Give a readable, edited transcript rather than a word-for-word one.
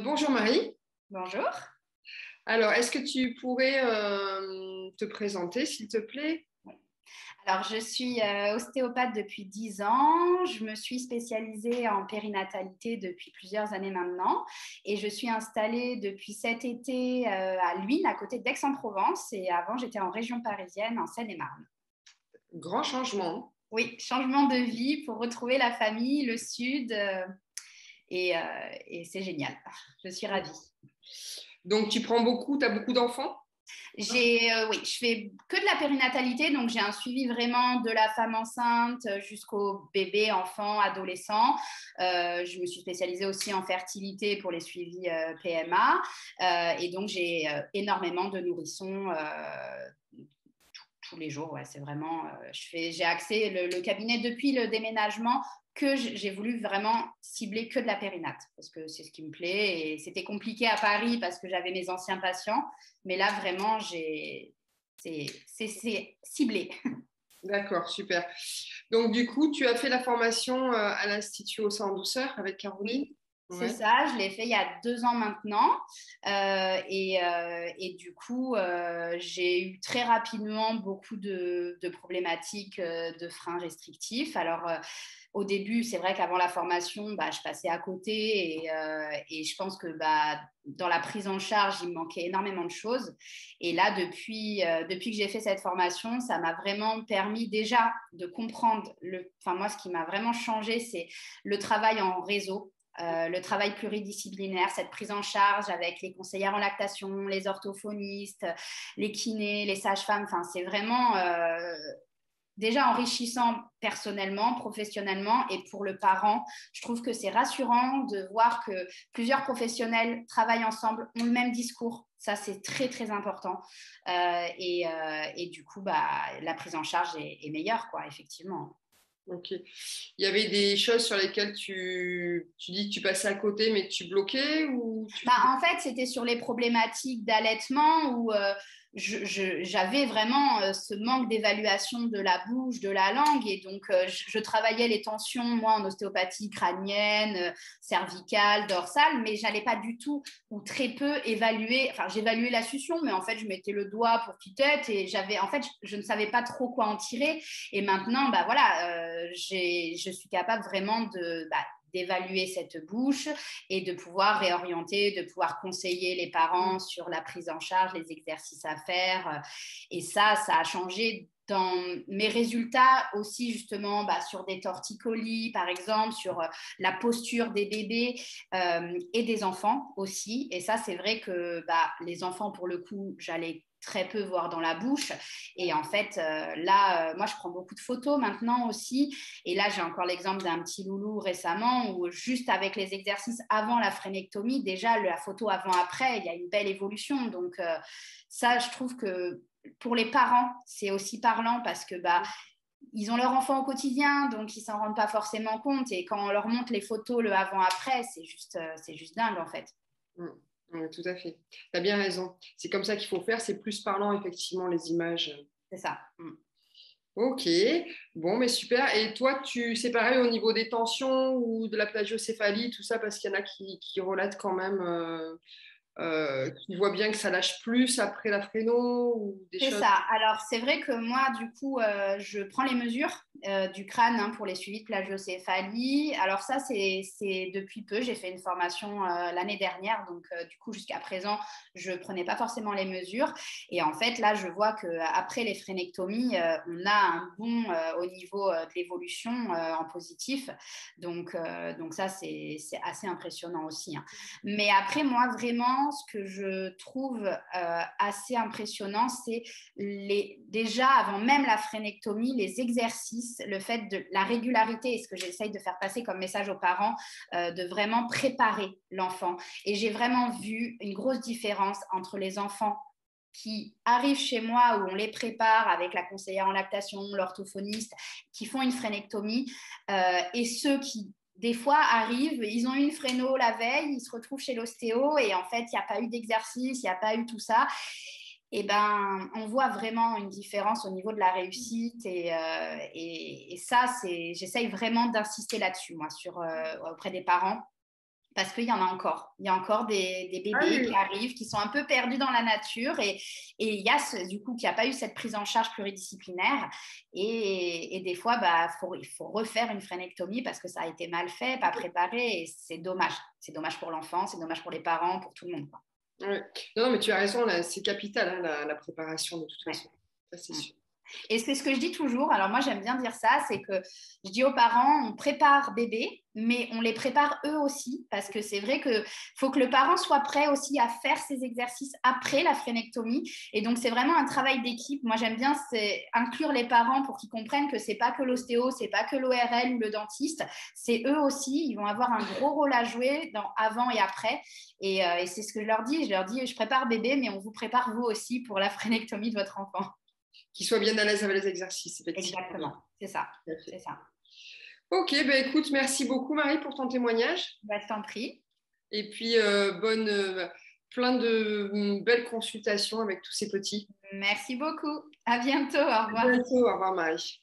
Bonjour Marie. Bonjour. Alors, est-ce que tu pourrais te présenter, s'il te plaît? Alors, je suis ostéopathe depuis 10 ans. Je me suis spécialisée en périnatalité depuis plusieurs années maintenant. Et je suis installée depuis cet été à Luynes, à côté d'Aix-en-Provence. Et avant, j'étais en région parisienne, en Seine-et-Marne. Grand changement. Oui, changement de vie pour retrouver la famille, le sud. Et c'est génial. Je suis ravie. Donc, tu as beaucoup d'enfants? Oui, je fais que de la périnatalité, donc j'ai un suivi vraiment de la femme enceinte jusqu'au bébé, enfant, adolescent. Je me suis spécialisée aussi en fertilité pour les suivis PMA. Et donc j'ai énormément de nourrissons tous les jours. Ouais, c'est vraiment, j'ai axé le cabinet depuis le déménagement que j'ai voulu vraiment cibler que de la périnate parce que c'est ce qui me plaît et c'était compliqué à Paris parce que j'avais mes anciens patients, mais là vraiment c'est ciblé. D'accord, super. Donc, du coup, tu as fait la formation à l'Institut au sein en douceur avec Caroline? Oui, c'est Ouais. ça, je l'ai fait il y a 2 ans maintenant. Et du coup, j'ai eu très rapidement beaucoup de problématiques de freins restrictifs. Alors, au début, c'est vrai qu'avant la formation, bah, je passais à côté et je pense que bah, dans la prise en charge, il me manquait énormément de choses. Et là, depuis que j'ai fait cette formation, ça m'a vraiment permis déjà de comprendre, enfin moi, ce qui m'a vraiment changé, c'est le travail en réseau. Le travail pluridisciplinaire, cette prise en charge avec les conseillères en lactation, les orthophonistes, les kinés, les sages-femmes, enfin, c'est vraiment déjà enrichissant personnellement, professionnellement et pour le parent. Je trouve que c'est rassurant de voir que plusieurs professionnels travaillent ensemble, ont le même discours. Ça, c'est très, très important. Et du coup, bah, la prise en charge est meilleure, quoi, effectivement. Ok. Il y avait des choses sur lesquelles tu dis que tu passais à côté, mais que tu bloquais ou tu Bah, faisais... en fait, c'était sur les problématiques d'allaitement où j'avais vraiment ce manque d'évaluation de la bouche, de la langue. Et donc, je travaillais les tensions, moi, en ostéopathie crânienne, cervicale, dorsale, mais j'allais pas du tout ou très peu évaluer. Enfin, j'évaluais la succion, mais en fait, je mettais le doigt pour petite et en fait, je ne savais pas trop quoi en tirer. Et maintenant, bah voilà, je suis capable vraiment d'évaluer cette bouche et de pouvoir réorienter, de pouvoir conseiller les parents sur la prise en charge, les exercices à faire. Et ça a changé dans mes résultats aussi justement sur des torticolis par exemple, sur la posture des bébés et des enfants aussi. Et ça, c'est vrai que les enfants, pour le coup, j'allais très peu voir dans la bouche. Et en fait, là, moi, je prends beaucoup de photos maintenant aussi. Et là, j'ai encore l'exemple d'un petit loulou récemment où juste avec les exercices avant la frénectomie, déjà la photo avant-après, il y a une belle évolution. Donc ça, je trouve que pour les parents, c'est aussi parlant parce que ils ont leur enfant au quotidien, donc ils s'en rendent pas forcément compte. Et quand on leur montre les photos, le avant-après, c'est juste dingue en fait. Mm. Mm, tout à fait. Tu as bien raison. C'est comme ça qu'il faut faire. C'est plus parlant, effectivement, les images. C'est ça. Mm. Ok, bon, mais super. Et toi, c'est pareil au niveau des tensions ou de la plagiocéphalie, tout ça, parce qu'il y en a qui relatent quand même, qui voient bien que ça lâche plus après la fréno ou des C'est choses. ça. Alors, c'est vrai que moi, du coup, je prends les mesures du crâne pour les suivis de plagiocéphalie. Alors ça, c'est depuis peu. J'ai fait une formation l'année dernière. Donc, du coup, jusqu'à présent, je ne prenais pas forcément les mesures. Et en fait, là, je vois qu'après les frénectomies, on a un bond au niveau de l'évolution en positif. Donc ça, c'est assez impressionnant aussi, hein. Mais après, moi, vraiment, ce que je trouve assez impressionnant, c'est déjà, avant même la frénectomie, les exercices, le fait de la régularité et ce que j'essaye de faire passer comme message aux parents, de vraiment préparer l'enfant. Et j'ai vraiment vu une grosse différence entre les enfants qui arrivent chez moi où on les prépare avec la conseillère en lactation, l'orthophoniste, qui font une frénectomie, et ceux qui des fois arrivent, ils ont eu une fréno la veille, ils se retrouvent chez l'ostéo et en fait, il n'y a pas eu d'exercice, il n'y a pas eu tout ça. Et ben, on voit vraiment une différence au niveau de la réussite et ça, j'essaye vraiment d'insister là-dessus, moi, auprès des parents parce qu'il y en a encore. Il y a encore des Ah bébés oui. qui arrivent, qui sont un peu perdus dans la nature et il y a du coup qui n'a pas eu cette prise en charge pluridisciplinaire et des fois, il faut refaire une frénectomie parce que ça a été mal fait, pas préparé et c'est dommage. C'est dommage pour l'enfant, c'est dommage pour les parents, pour tout le monde, quoi. Ouais. Non, mais tu as raison, là, c'est capital, hein, la préparation de toute Ouais. façon. Ça, c'est sûr. Et c'est ce que je dis toujours, alors moi j'aime bien dire ça, c'est que je dis aux parents, on prépare bébé, mais on les prépare eux aussi, parce que c'est vrai qu'il faut que le parent soit prêt aussi à faire ces exercices après la frénectomie. Et donc c'est vraiment un travail d'équipe. Moi j'aime bien inclure les parents pour qu'ils comprennent que c'est pas que l'ostéo, c'est pas que l'ORL ou le dentiste, c'est eux aussi, ils vont avoir un gros rôle à jouer dans avant et après. Et c'est ce que je leur dis, je prépare bébé, mais on vous prépare vous aussi pour la frénectomie de votre enfant. Qu'ils soient bien à l'aise avec les exercices, effectivement. Exactement, c'est ça, c'est ça. Ok, ben écoute, merci beaucoup Marie pour ton témoignage. Bah, je t'en prie. Et puis, plein de belles consultations avec tous ces petits. Merci beaucoup. À bientôt. Au À revoir. bientôt, au revoir Marie.